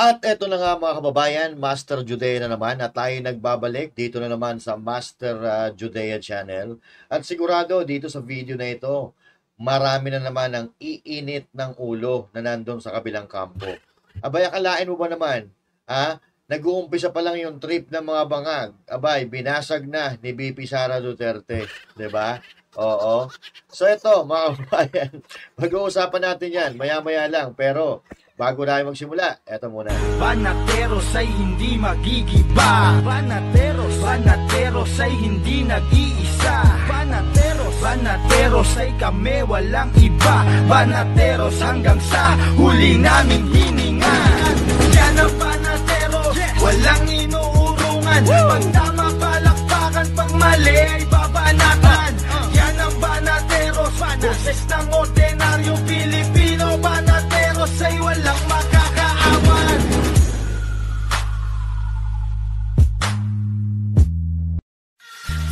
At eto na nga mga kababayan, Master Judea na naman at tayo nagbabalik dito na naman sa Master Judea Channel. At sigurado dito sa video na ito, marami na naman ang iinit ng ulo na nandun sa kabilang kampo. Abay, akalain mo ba naman, nag-uumpisa pa lang yung trip ng mga bangag. Abay, binasag na ni BP Sara Duterte. 'Di ba? Oo. So ito, mga kababayan, pag-uusapan natin yan, maya-maya lang. Pero bago tayo magsimula, eto muna. Banateros ay hindi magigiba. Banateros ay hindi nag-iisa. Banateros ay kami walang iba. Banateros hanggang sa huli naming hininga. Yan ang banateros, walang inuurungan. Pag tama palakpakan, pag mali ay babanatan. Yan ang banateros, boses ng ordinaryong Pilipino. Banateros ay walang makakaawan.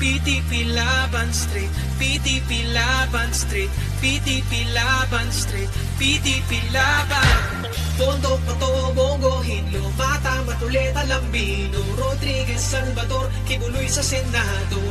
PTP Laban Street, PTP Laban Street, PTP Laban Street, PTP Laban. Tondo, Pato, Bongo, Hinlo, Bata, Matuleta, Lambino, Rodriguez, Salvador, Kibuloy sa Senado.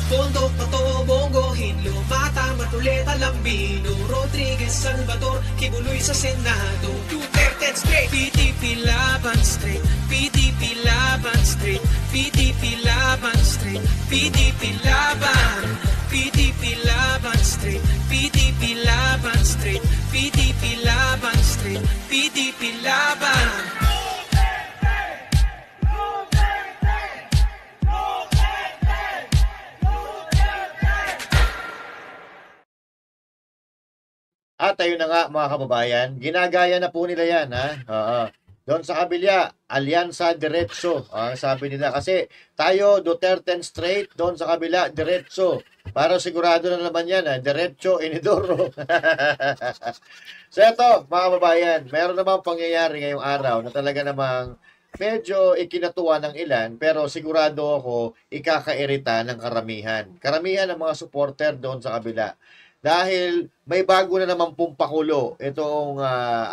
Tondo, Pato, Bongo, Hinlo, Bata, Matuleta, Lambino, Rodriguez, Salvador, Kibuloy sa Senado. Duterte Street, PTP Laban Street, PTP Laban Street, PTP Laban Street, PTP Laban, PTP Laban Street, PTP Laban Street, PTP Laban Street, PTP Laban. At ayun na nga mga kababayan, ginagaya na po nila yan Doon sa kabila, Alyansa Diretso. Ang sabi nila kasi tayo Duterte straight, doon sa kabila diretso. Para sigurado na naman yan, diretso inidoro. So ito mga kababayan, meron namang pangyayari ngayong araw na talaga namang medyo ikinatuwa ng ilan, pero sigurado ako ikakairita ng karamihan. Karamihan ng mga supporter doon sa kabila. Dahil may bago na naman pong pakulo itong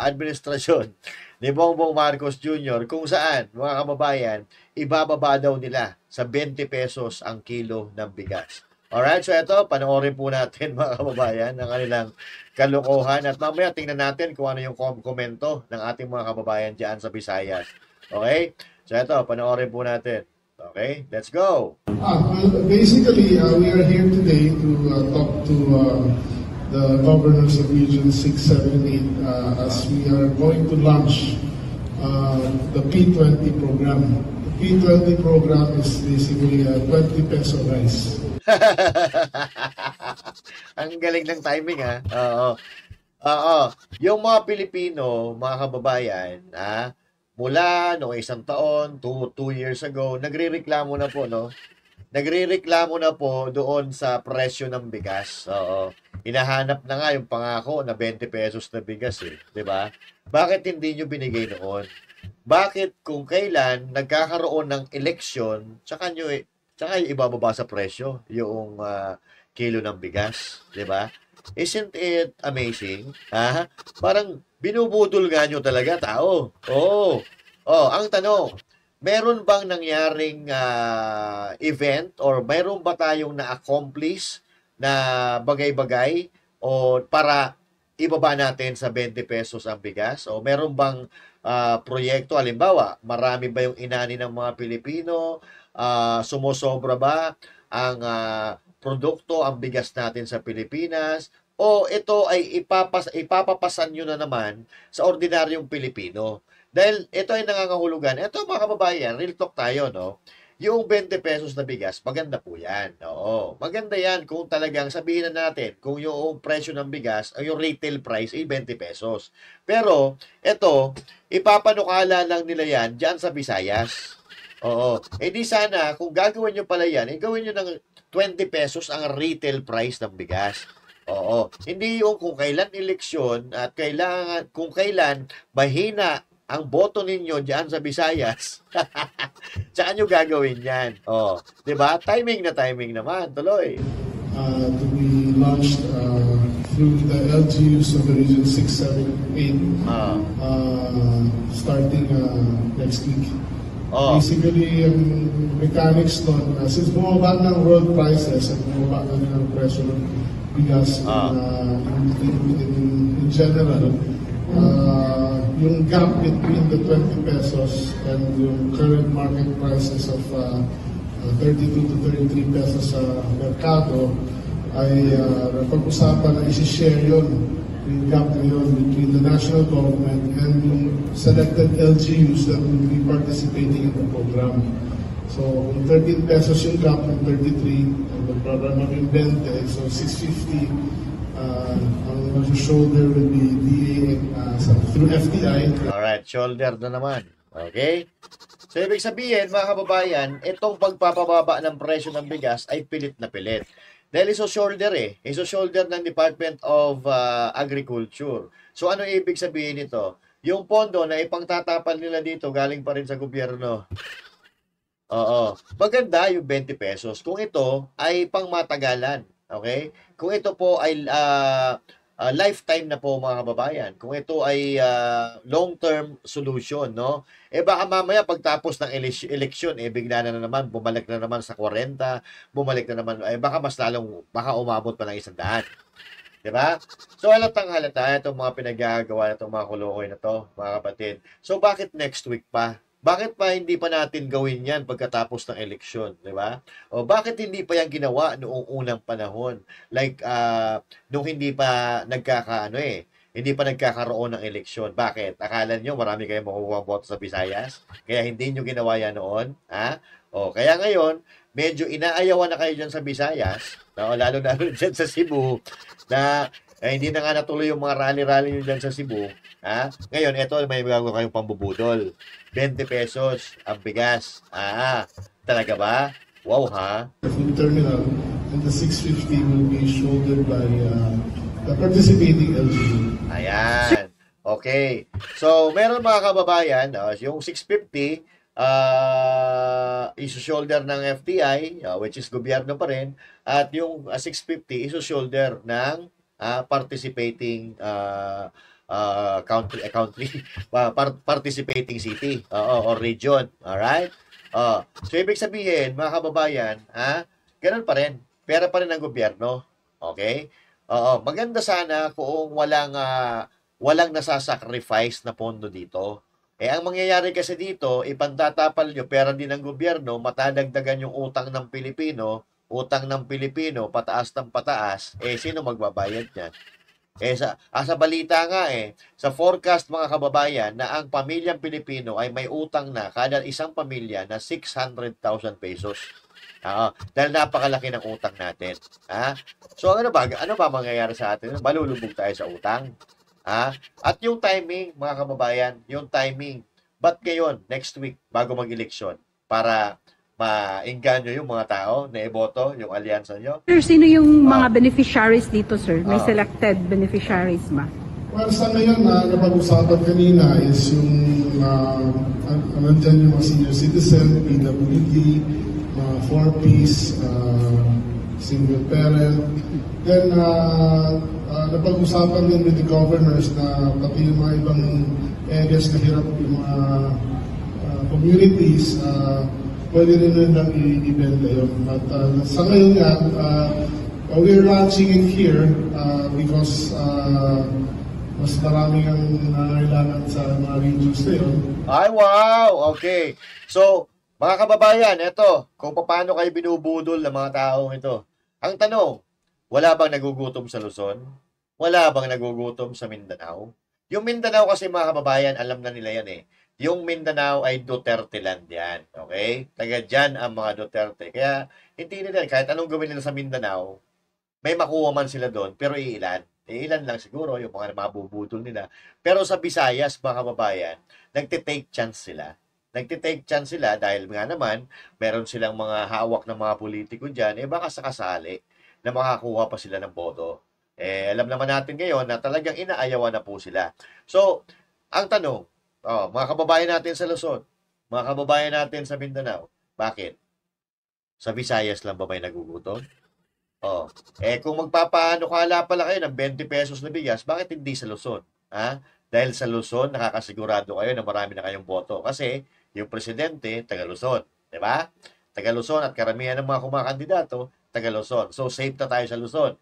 administrasyon ni Bongbong Marcos Jr. kung saan, mga kababayan, ibababa daw nila sa 20 pesos ang kilo ng bigas. Alright, so ito, panoorin po natin mga kababayan ang kanilang kalokohan at mamaya tingnan natin kung ano yung komento ng ating mga kababayan dyan sa Visayas. Okay? So ito, panoorin po natin. Okay, let's go. Basically, we are here today to talk to the governors of Region 6, 7, and 8 as we are going to launch the P20 program. The P20 program is basically a 20 peso rice. Ang galing ng timing Oo. Yung mga Pilipino, mga kababayan, mula noong isang taon, 2 years ago, nagrereklamo na po, no? Nagrereklamo na po doon sa presyo ng bigas. Oo. Hinahanap na nga yung pangako na 20 pesos na bigas, eh. 'Di ba? Bakit hindi nyo binigay noon? Bakit kung kailan nagkakaroon ng eleksyon, tsaka ibababa sa presyo yung kilo ng bigas, 'di ba? Isn't it amazing? Parang binubudol nga nyo talaga tao. Ang tanong, meron bang nangyaring event or meron ba tayong na-accomplish na bagay-bagay o para ibaba natin sa 20 pesos ang bigas? O meron bang proyekto, halimbawa, marami ba yung inani ng mga Pilipino? Sumusobra ba ang produkto, ang bigas natin sa Pilipinas? O ito ay ipapapasan nyo na naman sa ordinaryong Pilipino? Dahil ito ay nangangahulugan. Ito mga kababayan, real talk tayo, no? Yung 20 pesos na bigas, maganda po yan. Oo, maganda yan kung talagang sabihin na natin kung yung presyo ng bigas, yung retail price ay 20 pesos. Pero ito, ipapanukala lang nila yan dyan sa Visayas. Oo. Di sana, kung gagawin nyo pala yan, gawin nyo ng 20 pesos ang retail price ng bigas. Oo. Hindi yung kung kailan eleksyon at kung kailan mahina ang boto ninyo diyan sa Visayas. Saan nyo gagawin yan? 'Di ba? Timing naman. Tuloy. To be launched through the LGUs of the Region 6, 7, 8 Ah. starting next week. Oh. Basically, yung mechanics nun, since bumaba ng world prices at bumaba na rin ang presyo ng bigas in general, yung gap between the 20 pesos and yung current market prices of 32 to 33 pesos sa merkado ay napag-usapan na isi-share yun, yung gap na yun between the national government and yung selected LGUs that will be participating in the program. So, kung 13 pesos yung gap ng 33, and the program maging 20, so 650, ang shoulder will be DA through FDI. Alright, shoulder na naman. Okay? So, ibig sabihin, mga kababayan, itong pagpapababa ng presyo ng bigas ay pilit na pilit. Dahil iso-shoulder Iso-shoulder ng Department of Agriculture. So, ano ibig sabihin nito? Yung pondo na ipangtatapal nila dito, galing pa rin sa gobyerno. Oo. Maganda yung 20 pesos. Kung ito ay pangmatagalan. Okay? Kung ito po ay lifetime na po mga kababayan. Kung ito ay long-term solution, no? Baka mamaya pagtapos ng eleksyon, bigla na naman, bumalik na naman sa 40, bumalik na naman, baka mas lalong, baka umabot pa ng 100. Diba? So, halatang halata itong mga pinaggagawa na itong mga kulokoy na to, mga kapatid. So, bakit next week pa? Bakit pa hindi pa natin gawin yan pagkatapos ng eleksyon, di ba? O bakit hindi pa yan ginawa noong unang panahon? Like, nung hindi pa hindi pa nagkakaroon ng eleksyon. Bakit? Akala nyo marami kayong makukuha boto sa Visayas? Kaya hindi nyo ginawa yan noon? Ha? O, kaya ngayon, medyo inaayawan na kayo dyan sa Visayas, lalo dyan sa Cebu, na hindi na nga natuloy yung mga rally-rally nyo dyan sa Cebu. Ha? Ngayon, ito may gagawin kayong pambubudol. 20 pesos ang bigas. Talaga ba? Wow, ha? The food terminal and the 650 will be shouldered by the participating LGU. Ayan. Okay. So, meron mga kababayan, yung 650, iso-shoulder ng FTI, which is gobyerno pa rin, at yung 650, iso-shoulder ng participating participating city or region. Alright? So, ibig sabihin, mga kababayan, ganun pa rin. Pera pa rin ng gobyerno. Okay? Maganda sana kung walang nasasacrifice na pondo dito. Ang mangyayari kasi dito, ipantatapal nyo, pera din ng gobyerno, matadagdagan yung utang ng Pilipino, pataas ng pataas, sino magbabayad niyan? Sa balita nga sa forecast mga kababayan na ang pamilyang Pilipino ay may utang na kada isang pamilya na 600,000 pesos. Dahil napakalaki ng utang natin. So ano ba mangyayari sa atin? Malulubog tayo sa utang. At yung timing, mga kababayan, ba't ngayon, next week, bago mag-eleksyon, para maingganyo yung mga tao na iboto, yung alyansa nyo? Sir, sino yung mga beneficiaries dito, sir? May selected beneficiaries ba? Well, sa ngayon na napag-usapan kanina is yung nandyan yung mga senior citizen, PWD, mga 4Ps, single parent. Then, napag-usapan din with the governors na pati yung mga ibang areas na hirap yung mga communities, pwede rin nilang i-ibenta yun. At sa ngayon nga, we're launching it here because mas maraming ang nangailangan sa mga regions na yun. Ay, wow! Okay. So, mga kababayan, ito, kung paano kayo binubudol ng mga taong ito. Ang tanong, wala bang nagugutom sa Luzon? Wala bang nagugutom sa Mindanao? Yung Mindanao kasi mga kababayan, alam na nila yan Yung Mindanao ay Duterte land yan. Okay? Taga dyan ang mga Duterte. Kaya, hindi nila, kahit anong gawin nila sa Mindanao, may makuha man sila doon, pero iilan. Iilan lang siguro yung mga mabubudol nila. Pero sa Visayas, mga kababayan, nagtitake chance sila. Nagtitake chance sila dahil nga naman, meron silang mga hawak ng mga politiko dyan, baka sakasali na makakuha pa sila ng boto. Alam naman natin ngayon na talagang inaayawan na po sila. So, ang tanong, mga kababayan natin sa Luzon, mga kababayan natin sa Mindanao, bakit? Sa Visayas lang ba may nagugutom? Oh. Kung magpapaano-kala pala kayo ng 20 pesos na bigas, bakit hindi sa Luzon? Ha? Dahil sa Luzon, nakakasigurado kayo na marami na kayong boto. Kasi yung presidente, taga Luzon. Di ba? Taga Luzon at karamihan ng mga kumakandidato, taga Luzon. So, safe na tayo sa Luzon.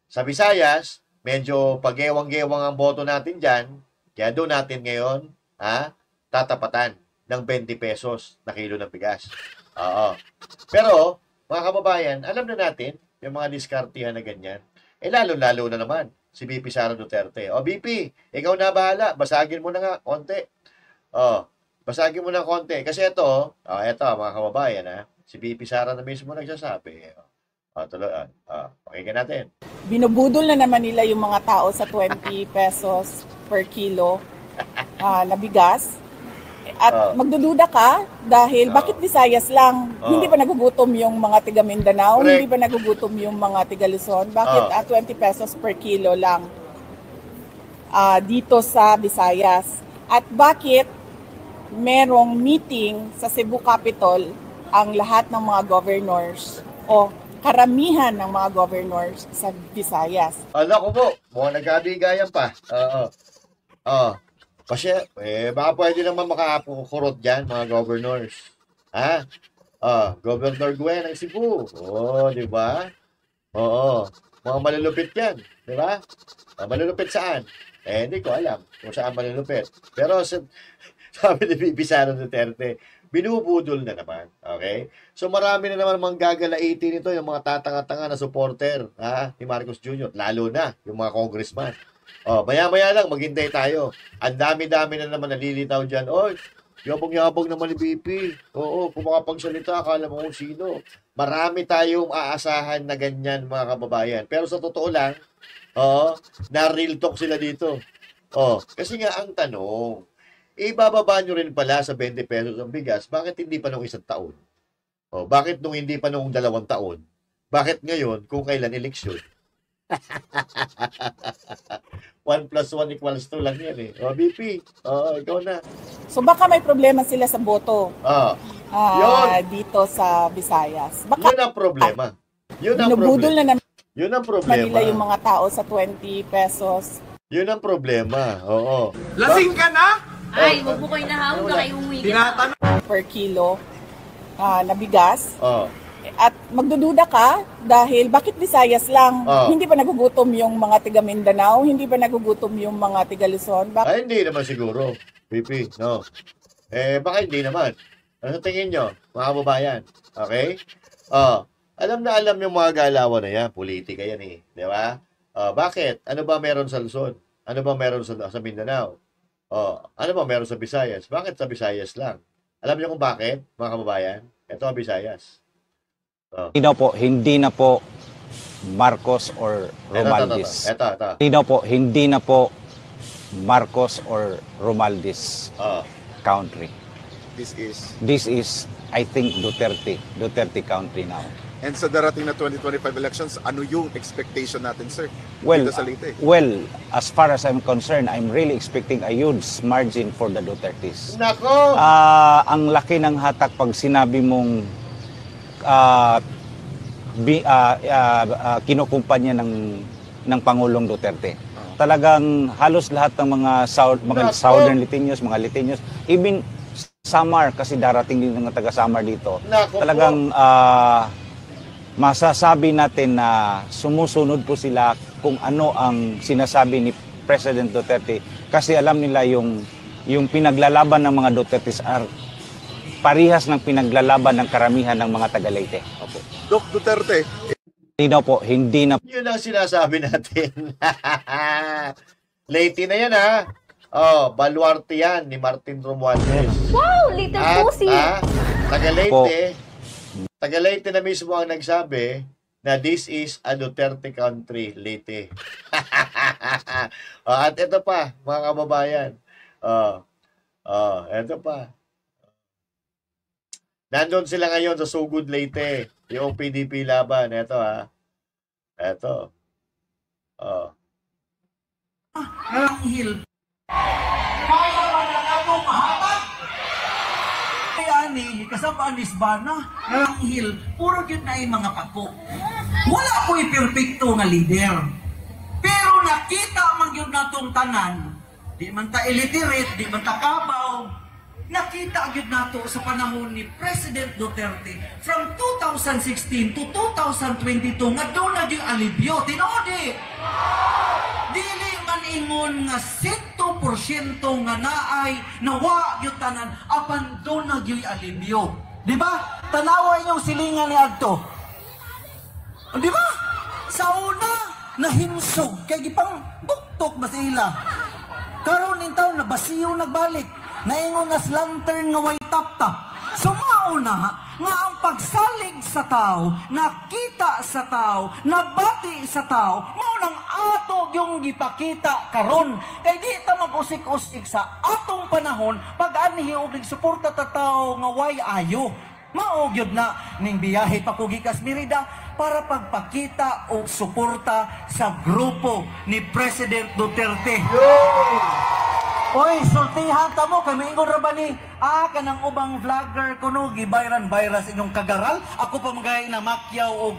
Sa Visayas, medyo pag-ewang-gewang ang boto natin dyan. Kaya doon natin ngayon, tatapatan ng 20 pesos na kilo ng bigas. Oo. Pero, mga kababayan, alam na natin, yung mga diskartihan na ganyan. Lalo-lalo na naman, si BP Sara Duterte. O, BP, ikaw na bahala. Basagin mo na nga, konti. Basagin mo na konti. Kasi ito, mga kababayan, si BP Sara na mismo nagsasabi. Pakinggan natin. Binubudol na naman nila yung mga tao sa 20 pesos per kilo na bigas. At magdududa ka dahil bakit Visayas lang? Hindi pa nagugutom yung mga tiga Mindanao? Correct. Hindi pa nagugutom yung mga tiga Luzon? Bakit 20 pesos per kilo lang dito sa Visayas? At bakit merong meeting sa Cebu Capitol ang lahat ng mga governors o karamihan ng mga governors sa Visayas? Ko po, mukhang nagkabigayan pa. Kasi, baka pwede naman makakurot dyan, mga governors. Governor Gwen ng Cebu. Di ba? Mga malulupit yan. Di ba? Malulupit saan? Hindi ko alam kung saan malulupit. Pero, sabi ni BP Sara Duterte, binubudol na naman. Okay? So, marami na naman mga gagalaitin nito, yung mga tatanga-tanga na supporter ni Marcos Jr., lalo na yung mga congressman. Maya-maya lang, maghintay tayo. Ang dami-dami na naman nalilitaw dyan. Yabang-yabang naman ni BP. Kung makapagsalita, akala mo kung sino. Marami tayong aasahan na ganyan, mga kababayan. Pero sa totoo lang, na real talk sila dito. Kasi nga ang tanong, ibababa nyo rin pala sa 20 pesos ang bigas, bakit hindi pa nung 1 taon? Bakit nung hindi pa nung 2 taon? Bakit ngayon, kung kailan eleksyon? 1 + 1 = 2 lang yan eh. BP, ikaw na. So baka may problema sila sa boto dito sa Visayas. Baka Yun ang problema. binubudol na naman Yun ang problema. nila yung mga tao sa 20 pesos. Yun ang problema. Lasing ka na? Ay, wag mo kayo nahamon, baka iuwi ka. Tinatanong. Per kilo na bigas. Oh. At magdududa ka dahil bakit Visayas lang? Hindi pa nagugutom yung mga tiga Mindanao? Hindi pa nagugutom yung mga tiga Luzon? Ay, hindi naman siguro. BP, no. Baka hindi naman. Ano sa tingin nyo, mga kababayan? Okay? Alam na alam yung mga galawan na yan. Politika yan eh. Di ba? Bakit? Ano ba meron sa Luzon? Ano ba meron sa Mindanao? Ano ba meron sa Visayas? Bakit sa Visayas lang? Alam niyo kung bakit, mga kababayan? Ito ang Visayas. Hindi na po Marcos or Romualdez. Ito. Hindi na po Marcos or Romualdez country. This is, I think, Duterte country now. And sa darating na 2025 elections, ano yung expectation natin, sir? Well, dito sa Leyte? As far as I'm concerned, I'm really expecting a huge margin for the Dutertes. Nako! Ang laki ng hatak pag sinabi mong kinukumpanya ng Pangulong Duterte. Talagang halos lahat ng mga Southern Liteños, mga Liteños, even Samar, kasi darating din ng taga Samar dito. Talagang masasabi natin na sumusunod po sila kung ano ang sinasabi ni President Duterte, kasi alam nila yung pinaglalaban ng mga Dutertes are parihas ng pinaglalaban ng karamihan ng mga taga Leyte. Doc Duterte. Hindi na. Yun ang sinasabi natin. Leyte na yan Baluarte yan ni Martin Romualdez. Wow, little pussy! Taga Leyte na mismo ang nagsabi na this is a Duterte country, Leyte. At ito pa, mga kababayan. Ito pa. Nandun sila ngayon sa Sugod, Leyte. Yung PDP laban. Ito Ito. Hill. Kaya ba na ako mahabat? Kaya ni, kasama ni Sbana, Hill, puro yun na yung mga pagko. Wala ko'y perfecto nga leader. Pero nakita man yun natong tanan, di man ta illiterate, di man ta kabaw, nakita yun nato sa panahon ni President Duterte from 2016 to 2022 nga doon na yung alibyo. Tinodi! Dili man ingon nga 100% nga naay nawa yung tanan, apan doon na yung alibyo. Di ba? Tanawa inyong silingan ni Adto. Di ba? Sa una, nahimsog, kay gipang buktok ba sila? Karon ning taon na basiyo nagbalik, naingon nga lantern nga way tap-tap. Sumauna nga ang pagsalig sa tao, nakita sa tao, nabati sa tao, mao nang ato yung gipakita karon. Kay di ta mag-usik-usik sa atong panahon pag anhi og suporta ta tao nga way ayo. Mao gyud na ning biyahe pa ko gikas Merida para pagpakita o suporta sa grupo ni President Duterte. Oy, sultihan ta mo kay mingon ra ba ni kanang ubang vlogger kuno gibayran-bayra sa inyong kagaral. Ako pa magay na makyaw og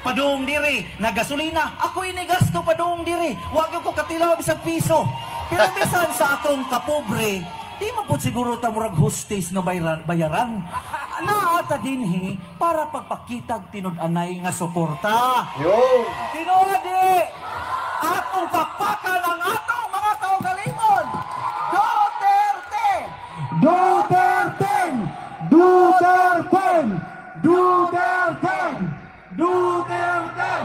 padung diri na gasolina. Ako ini gasto padung diri. Wa ko katilaw bisag piso. Pero bisan sa atong kapobre, di mo po siguro ta murag hostes nga bayaran. Naata dinhi para pagpakitag tinud-anay nga suporta. Yo! Tinodi! Atong pakpakan ang atong mga kaugalingon! Duterte! Duterte! Duterte! Duterte! Duterte!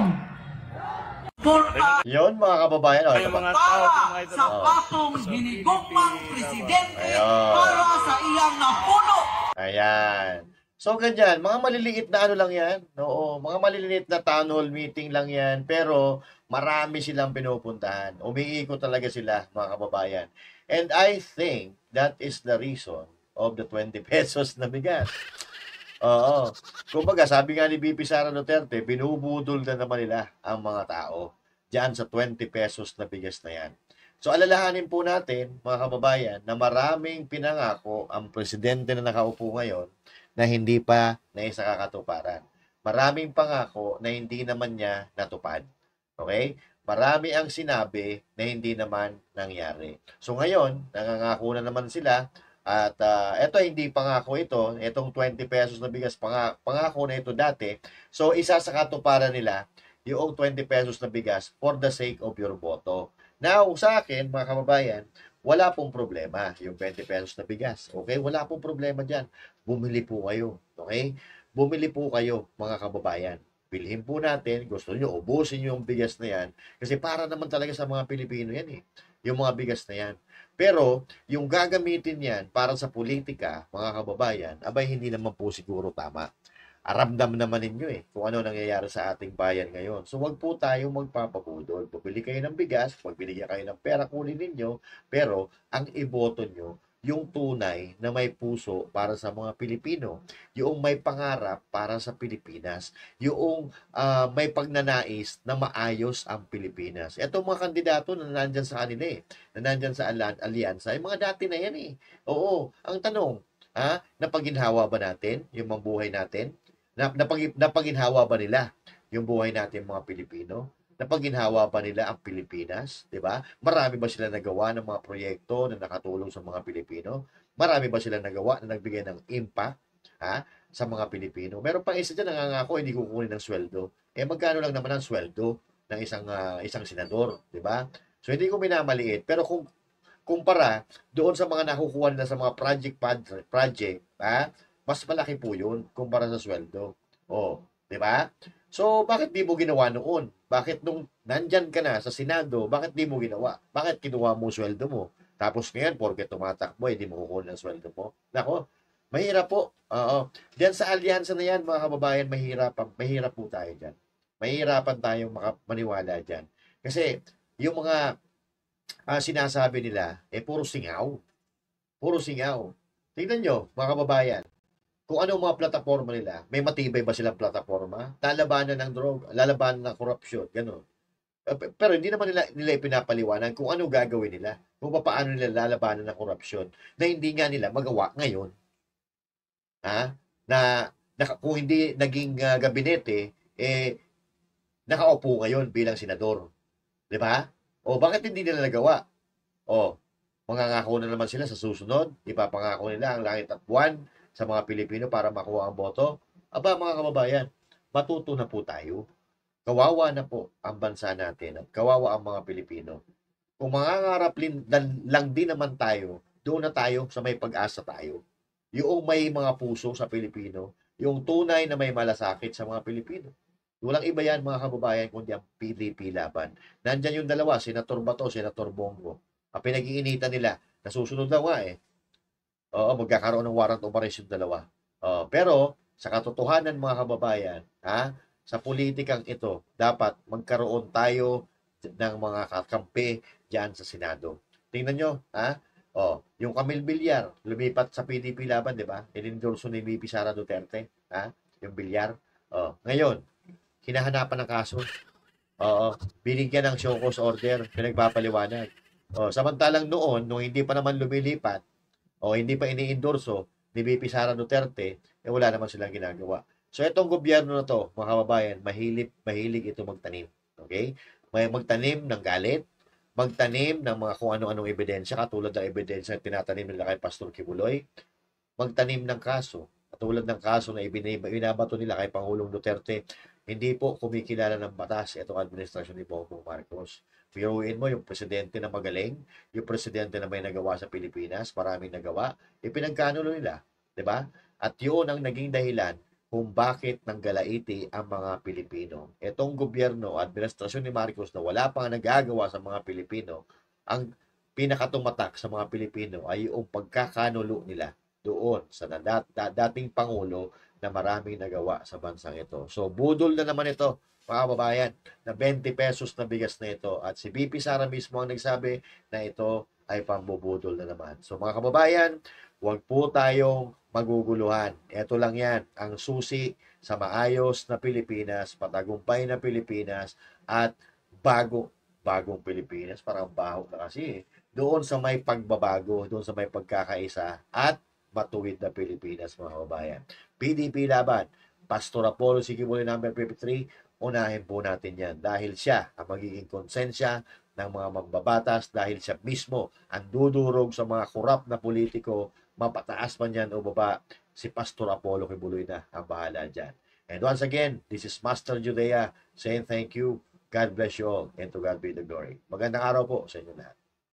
Porta Yun, mga kababayan. Oh, ito pa. para sa atong hinigugmang presidente Ayun. para sa iyang napuno. Ayan. So, ganyan. Mga maliliit na ano lang yan. Oo, mga maliliit na town hall meeting lang yan. Pero, marami silang pinupuntahan. Umiikot talaga sila, mga kababayan. And I think that is the reason of the 20 pesos na bigas. Oo. Kumbaga, sabi nga ni BP Sara Duterte, binubudol na naman nila ang mga tao diyan sa 20 pesos na bigas na yan. So, alalahanin po natin, mga kababayan, na maraming pinangako ang presidente na nakaupo ngayon na hindi pa naisakakatuparan. Maraming pangako na hindi naman niya natupad. Okay? Marami ang sinabi na hindi naman nangyari. So, ngayon, nangangako na naman sila. At eto hindi pangako ito, itong 20 pesos na bigas, pangako na ito dati. So isa sa katuparan nila, yung 20 pesos na bigas for the sake of your boto. Now, sa akin, mga kababayan, wala pong problema yung 20 pesos na bigas. Okay? Wala pong problema dyan. Bumili po kayo. Okay? Bumili po kayo, mga kababayan. Bilhin po natin, gusto nyo, ubusin nyo yung bigas na yan. Kasi para naman talaga sa mga Pilipino yan eh. Yung mga bigas na yan. Pero, yung gagamitin yan para sa politika, mga kababayan, abay hindi naman po siguro tama. Aramdam naman ninyo eh, kung ano nangyayari sa ating bayan ngayon. So, wag po tayong magpapabudol. Pabili kayo ng bigas, pag binigyan kayo ng pera, kunin ninyo. Pero, ang iboto nyo, yung tunay na may puso para sa mga Pilipino, yung may pangarap para sa Pilipinas, yung may pagnanais na maayos ang Pilipinas. Ito mga kandidato na nandyan sa kanila eh, na nandyan sa alyansa, yung mga dati na yan eh. Oo, ang tanong, napaginhawa ba natin yung mga buhay natin? Napaginhawa ba nila yung buhay natin mga Pilipino? Napaginhawa ba nila ang Pilipinas? Diba? Marami ba sila nagawa ng mga proyekto na nakatulong sa mga Pilipino? Marami ba sila nagawa na nagbigay ng impact sa mga Pilipino? Meron pang isa dyan nangangako, hindi kukunin ng sweldo. Magkano lang naman ang sweldo ng isang senador? Diba? So, hindi ko minamaliit. Pero kung kumpara doon sa mga nakukuha nila sa mga project, mas malaki po yun kumpara sa sweldo. Diba? So, bakit di mo ginawa noon? Bakit nung nandyan ka na sa Senado, bakit di mo ginawa? Bakit kinuha mo sweldo mo? Tapos ngayon, porke tumatakbo, di mo kukunin ang sweldo mo. Nako, mahirap po. Diyan sa alyansa na yan, mga kababayan, mahirap po tayo dyan. Mahirapan tayong maniwala dyan. Kasi, yung mga sinasabi nila, puro singaw. Puro singaw. Tingnan nyo, mga kababayan, kung ano mga plataforma nila, may matibay ba silang plataforma? Lalabanan ng droga, lalabanan ng korupsyon, gano'n. Pero hindi naman nila ipinapaliwanag kung ano gagawin nila, kung paano nila lalabanan ng korupsyon na hindi nga nila magawa ngayon. Na kung hindi naging gabinete, nakaupo ngayon bilang senador. Di ba? O bakit hindi nila nagawa? O, mangangako na naman sila sa susunod. Ipapangako nila ang langit at buwan sa mga Pilipino para makuha ang boto. Aba, mga kababayan, matuto na po tayo. Kawawa na po ang bansa natin at kawawa ang mga Pilipino. Kung mangangarap lang din naman tayo, doon na tayo sa may pag-asa tayo. Yung may mga puso sa Pilipino, yung tunay na may malasakit sa mga Pilipino. Walang iba yan mga kababayan kundi ang PDP laban. Nandyan yung dalawa, Senator Bato, Senator Bongo. Ang pinag-iinitan nila, nasusunod daw nga eh. Oo, magkakaroon ng warrant of arrest yung dalawa. Pero sa katotohanan mga kababayan, sa politikang ito, dapat magkaroon tayo ng mga kakampi diyan sa Senado. Tingnan nyo, yung Camille Villar, lumipat sa PDP laban, di ba? Inendorso ni VP Sara Duterte, yung Villar. Ngayon, hinahanapan ng kaso. Binigyan ng show cause order, pinagpapaliwanag. Samantalang noon, nung hindi pa naman lumilipat, hindi pa ini-endorso ni VP Sara Duterte, wala naman silang ginagawa. So, itong gobyerno na to, mga kababayan, mahilig ito magtanim. Okay? May magtanim ng galit, magtanim ng mga kung ano-anong ebidensya, katulad ng ebidensya na tinatanim nila kay Pastor Kibuloy, magtanim ng kaso, katulad ng kaso na ibinabato nila kay Pangulong Duterte, hindi po kumikilala ng batas itong administrasyon ni Bongbong Marcos. Piruin mo yung presidente na magaling, yung presidente na may nagawa sa Pilipinas, maraming nagawa, ipinagkanulo nila, di ba? At yun ang naging dahilan kung bakit nanggalaiti ang mga Pilipino. Itong gobyerno, administrasyon ni Marcos na wala pang nagagawa sa mga Pilipino, ang pinakatumatak sa mga Pilipino ay yung pagkakanulo nila doon sa dating Pangulo na maraming nagawa sa bansang ito. So, budol na naman ito, mga kababayan, na 20 pesos na bigas na ito. At si BP Sara mismo ang nagsabi na ito ay pambubudol na naman. So, mga kababayan, huwag po tayong maguguluhan. Ito lang yan, ang susi sa maayos na Pilipinas, patagumpay na Pilipinas, at bagong Pilipinas. Parang baho na kasi. Doon sa may pagbabago, doon sa may pagkakaisa, at matuwid na Pilipinas, mga kababayan. PDP laban, Pastor Apollo Siquibulay number 53, unahin po natin yan. Dahil siya ang magiging konsensya ng mga mambabatas, dahil siya mismo ang dudurog sa mga korap na politiko, mapataas man yan o baba, si Pastor Apollo Kibuloy na ang bahala dyan. And once again, this is Master Judea saying thank you, God bless you all, and to God be the glory. Magandang araw po sa inyo lahat.